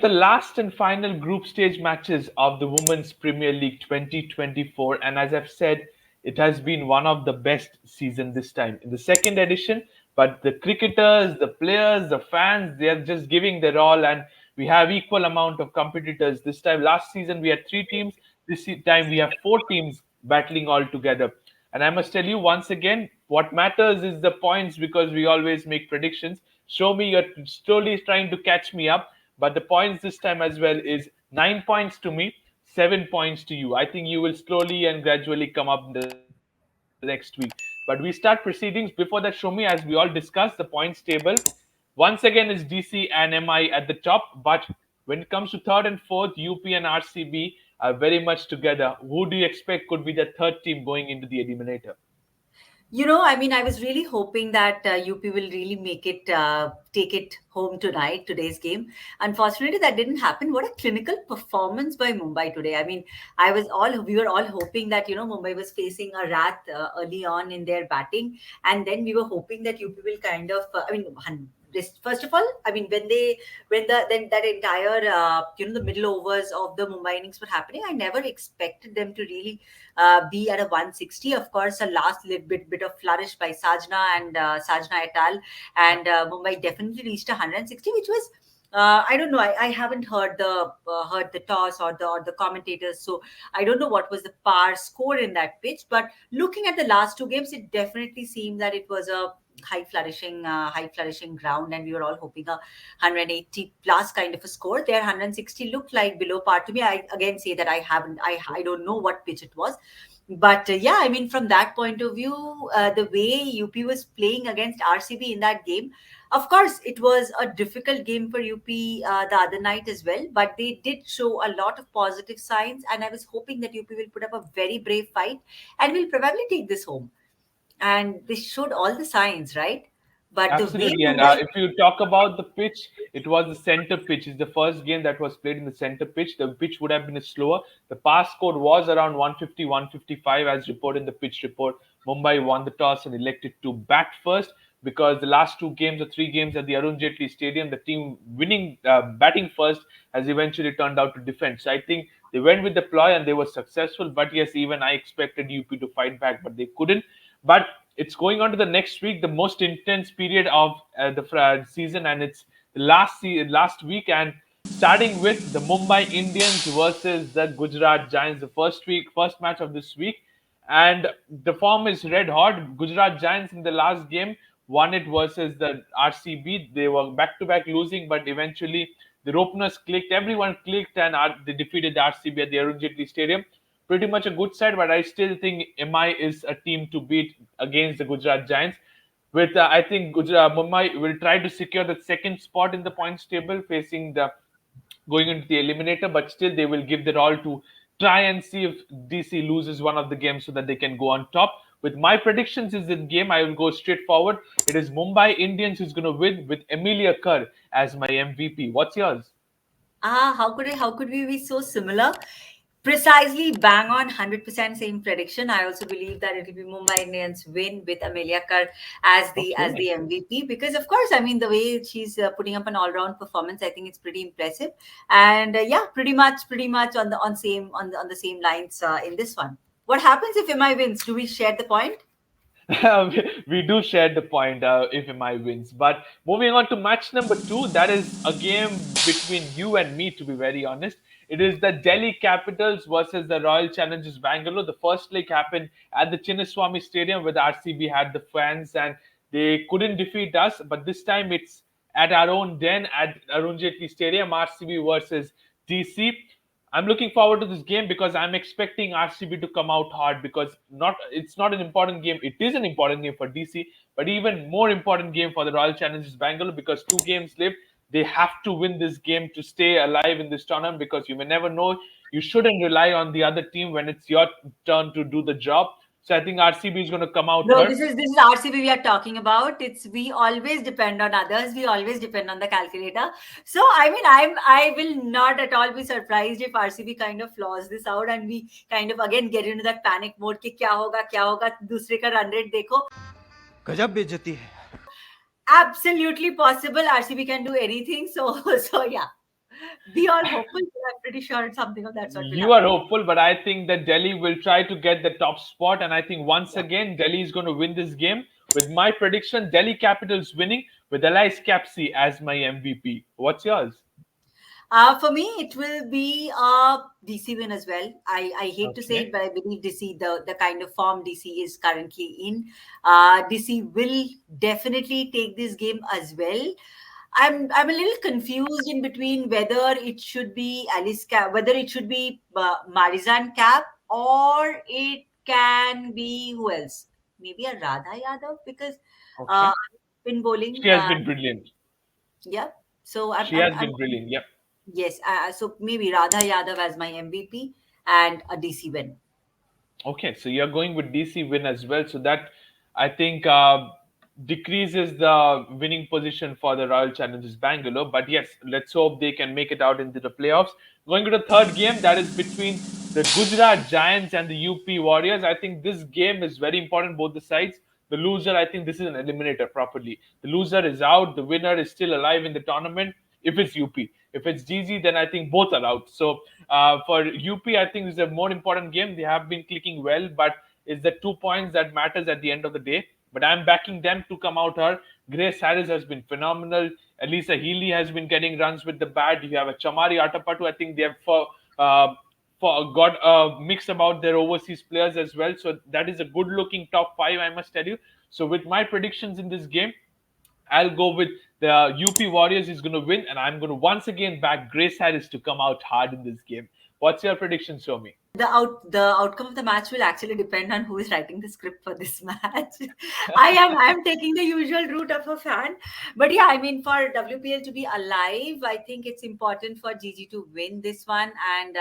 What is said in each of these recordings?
The last and final group stage matches of the Women's Premier League 2024, and as I've said, it has been one of the best season this time in the second edition. But the cricketers, the players, the fans, they are just giving their all, and we have equal amount of competitors this time. Last season we had three teams. This time we have four teams battling all together. And I must tell you once again, what matters is the points because we always make predictions. Show me you're slowly trying to catch me up, but the points this time as well is 9 points to me, 7 points to you. I think you will slowly and gradually come up in the next week. But we start proceedings. Before that, show me as we all discuss the points table. Once again, is DC and MI at the top, but when it comes to third and fourth, UP and RCB are very much together. Who do you expect could be the third team going into the eliminator? I was really hoping that UP will really take it home tonight, today's game. Unfortunately, that didn't happen. What a clinical performance by Mumbai today. We were all hoping that, Mumbai was facing a wrath early on in their batting. And then we were hoping that UP will kind of, first of all, when that entire, the middle overs of the Mumbai innings were happening, I never expected them to really be at a 160. Of course, a last little bit of flourish by Sajna et al. And Mumbai definitely reached 160, which was I don't know. I haven't heard the toss or the commentators, so I don't know what was the par score in that pitch. But looking at the last two games, it definitely seemed that it was a high flourishing ground, and we were all hoping a 180 plus kind of a score. Their 160 looked like below par to me. I again say that I don't know what pitch it was, but from that point of view, the way UP was playing against RCB in that game, of course, it was a difficult game for UP the other night as well, but they did show a lot of positive signs, and I was hoping that UP will put up a very brave fight and will probably take this home. And they showed all the signs, right? But the way Absolutely. And Mumbai, if you talk about the pitch, it was the center pitch. It's the first game that was played in the center pitch. The pitch would have been slower. The pass score was around 150, 155, as reported in the pitch report. Mumbai won the toss and elected to bat first because the last two games or three games at the Arun Jaitley Stadium, the team batting first has eventually turned out to defend. So I think they went with the ploy and they were successful. But yes, even I expected UP to fight back, but they couldn't. But it's going on to the next week, the most intense period of the season, and it's the last week, and starting with the Mumbai Indians versus the Gujarat Giants, the first match of this week, and the form is red hot. Gujarat Giants in the last game won it versus the RCB. They were back to back losing, but eventually the openers clicked. Everyone clicked, and they defeated the RCB at the Arun Jaitley Stadium. Pretty much a good side, but I still think MI is a team to beat against the Gujarat Giants. With I think Gujarat Mumbai will try to secure the second spot in the points table, facing the going into the eliminator, but still they will give their all to try and see if DC loses one of the games so that they can go on top. With my predictions is in game, I will go straight forward. It is Mumbai Indians who's going to win with Emilia Kerr as my MVP. What's yours? how could we be so similar? Precisely bang on 100% same prediction. I also believe that it will be Mumbai Indians win with Amelia Kar as Okay. the MVP, because of course, I mean, the way she's putting up an all round performance, I think it's pretty impressive. And pretty much on the same lines in this one. What happens if MI wins? Do we share the point? We do share the point if MI wins. But moving on to match number two, that is a game between you and me, to be very honest. It is the Delhi Capitals versus the Royal Challengers Bangalore. The first leg happened at the Chinnaswamy Stadium where the RCB had the fans and they couldn't defeat us. But this time it's at our own den at Arun Jaitley Stadium, RCB versus DC. I'm looking forward to this game because I'm expecting RCB to come out hard because not it's not an important game. It is an important game for DC, but even more important game for the Royal Challengers Bangalore because two games left. They have to win this game to stay alive in this tournament because you may never know. You shouldn't rely on the other team when it's your turn to do the job. So I think RCB is going to come out No, hurt. this is RCB we are talking about. It's we always depend on others. We always depend on the calculator. So I will not at all be surprised if RCB kind of flaws this out and we kind of again get into that panic mode कि क्या होगा दूसरे का run rate देखो. गजब बेइज्जती है. Absolutely possible. RCB can do anything. So so yeah. We are hopeful, but I'm pretty sure something of that sort will You are happen. hopeful, but I think that Delhi will try to get the top spot. And I think once Yeah. again, Delhi is going to win this game. With my prediction, Delhi Capitals winning with Elias Capsey as my MVP. What's yours? For me, it will be DC win as well. I hate to say Okay. it, but I believe DC, the kind of form DC is currently in, DC will definitely take this game as well. I'm a little confused in between whether it should be Alice Cap, whether it should be Marizan Cap, or it can be who else? Maybe a Radha Yadav, because uh, Okay. spin bowling. She has been brilliant. Yeah. So She has been brilliant. Yep. yes. So maybe Radha Yadav as my MVP and a DC win. Okay, so you're going with DC win as well. So that I think decreases the winning position for the Royal Challengers Bangalore. But yes, let's hope they can make it out into the playoffs. Going to the third game, that is between the Gujarat Giants and the UP Warriors. I think this game is very important, both the sides. The loser, I think this is an eliminator properly. The loser is out. The winner is still alive in the tournament. If it's UP, if it's GG, then I think both are out. So for UP, I think it's a more important game. They have been clicking well, but it's the 2 points that matters at the end of the day. But I'm backing them to come out here. Grace Harris has been phenomenal. Elisa Healy has been getting runs with the bat. You have a Chamari Atapattu. I think they have uh, got a mix about their overseas players as well. So that is a good looking top five, I must tell you. So with my predictions in this game, I'll go with the UP Warriors is going to win, and I'm going to once again back Grace Harris to come out hard in this game. What's your prediction, Shomi? The outcome of the match will actually depend on who is writing the script for this match. I am taking the usual route of a fan, but yeah, I mean, for WPL to be alive, I think it's important for GG to win this one and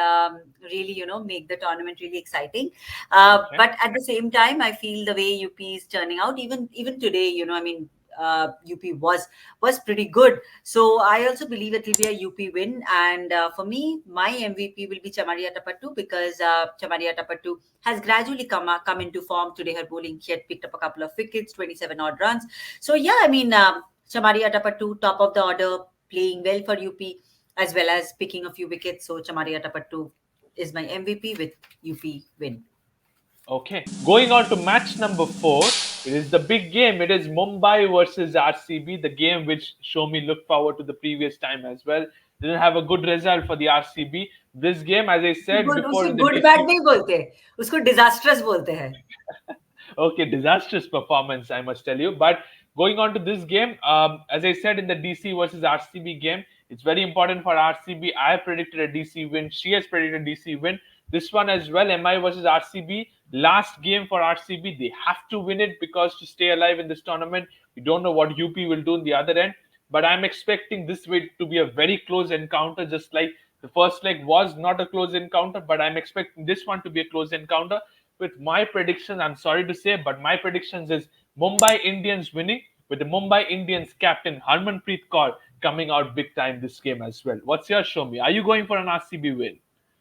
really, make the tournament really exciting. Okay. But at the same time, I feel the way UP is turning out, even today, I mean, UP was pretty good. So I also believe it will be a UP win. And for me, my MVP will be Chamaria Tapattu, because Chamaria Tapattu has gradually come into form. Today, her bowling, she had picked up a couple of wickets, 27 odd runs. So yeah, I mean, Chamaria Tapattu, top of the order, playing well for UP, as well as picking a few wickets. So Chamaria Tapattu is my MVP with UP win. Okay. Going on to match number four. It is the big game. It is Mumbai versus RCB, the game which Shomi looked forward to the previous time as well. Didn't have a good result for the RCB. This game, as I said good before उसे in the good bad DC, नहीं बोलते, उसको disastrous बोलते हैं. okay, disastrous performance, I must tell you. But going on to this game, as I said in the DC versus RCB game, it's very important for RCB. I have predicted a DC win. She has predicted a DC win. This one as well, MI versus RCB. Last game for RCB. They have to win it because to stay alive in this tournament, we don't know what UP will do in the other end. But I'm expecting this way to be a very close encounter, just like the first leg was not a close encounter, but I'm expecting this one to be a close encounter. With my predictions, I'm sorry to say, but my predictions is Mumbai Indians winning with the Mumbai Indians captain Harmanpreet Kaur coming out big time this game as well. What's your show me? Are you going for an RCB win?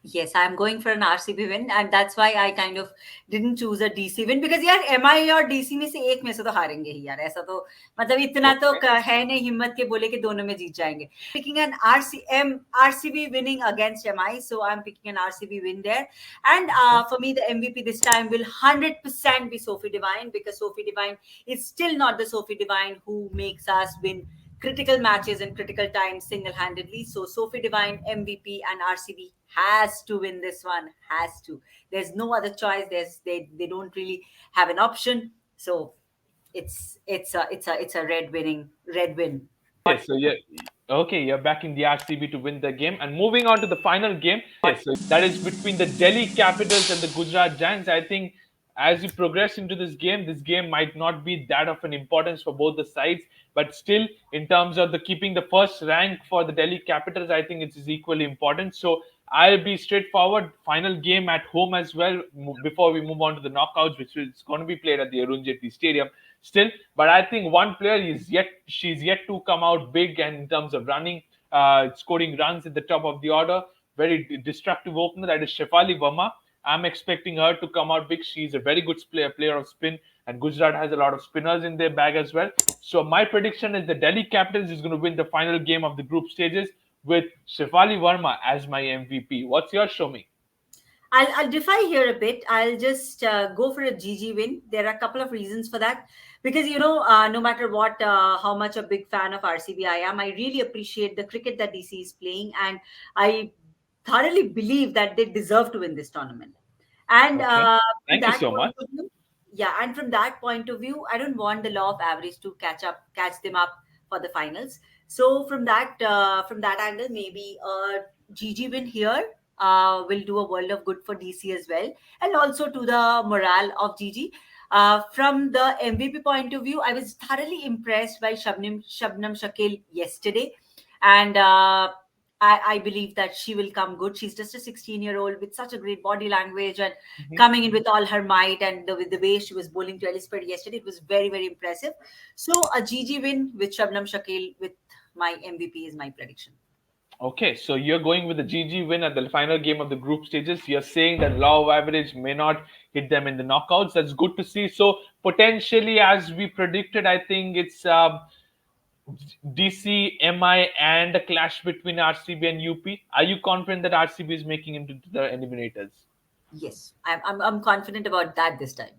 Yes, I'm going for an RCB win, and that's why I kind of didn't choose a DC win, because यार MI और DC में से एक में से तो हारेंगे ही यार, ऐसा तो मतलब इतना तो Okay. है नहीं हिम्मत के बोले कि दोनों में जीत जाएंगे. Picking an RCB winning against MI, so I'm picking an RCB win there, and for me the MVP this time will 100% be Sophie Devine, because Sophie Devine is still not the Sophie Devine who makes us win critical matches and critical times single-handedly. So Sophie Devine, MVP, and RCB has to win this one. Has to. There's no other choice. They don't really have an option. So it's a red win. Okay, so you're backing the RCB to win the game. And moving on to the final game, so that is between the Delhi Capitals and the Gujarat Giants. I think as you progress into this game might not be that of an importance for both the sides, but still, in terms of the keeping the first rank for the Delhi Capitals, I think it is equally important. So I'll be straightforward. Final game at home as well before we move on to the knockouts, which is going to be played at the Arun Jaitley Stadium still. But I think one player she's yet to come out big, and in terms of running, scoring runs at the top of the order. Very destructive opener, that is Shefali Verma. I'm expecting her to come out big. She's a very good player of spin, and Gujarat has a lot of spinners in their bag as well. So my prediction is the Delhi Capitals is going to win the final game of the group stages with Shefali Verma as my MVP. What's your, show me? I'll defy here a bit. I'll just go for a GG win. There are a couple of reasons for that. Because, no matter what, how much a big fan of RCB I am, I really appreciate the cricket that DC is playing. And I thoroughly believe that they deserve to win this tournament. And Okay. from Thank you that so point much. of view, yeah, and from that point of view, I don't want the law of average to catch them up for the finals. So from that angle, maybe a GG win here will do a world of good for DC as well, and also to the morale of GG. From the MVP point of view, I was thoroughly impressed by Shabnam Shakil yesterday, and I believe that she will come good. She's just a 16-year-old with such a great body language and Mhm. coming in with all her might, and with the way she was bowling to Ellis Perry yesterday, it was very, very impressive. So a GG win with Shabnam Shakil with my MVP is my prediction. Okay, so you're going with the GG win at the final game of the group stages. You're saying that law of average may not hit them in the knockouts. That's good to see. So potentially, as we predicted, I think it's DC, MI, and a clash between RCB and UP. Are you confident that RCB is making it into the eliminators? Yes, I'm confident about that this time.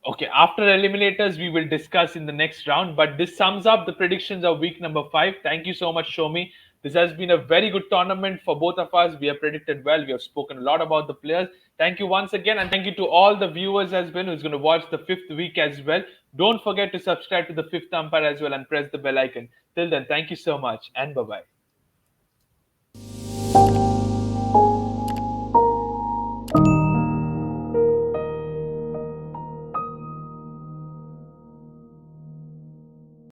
Okay, after eliminators, we will discuss in the next round. But this sums up the predictions of week number 5. Thank you so much, Shomi. This has been a very good tournament for both of us. We have predicted well. We have spoken a lot about the players. Thank you once again, and thank you to all the viewers as well who's going to watch the 5th week as well. Don't forget to subscribe to the 5th Umpire as well and press the bell icon. Till then, thank you so much, and bye bye.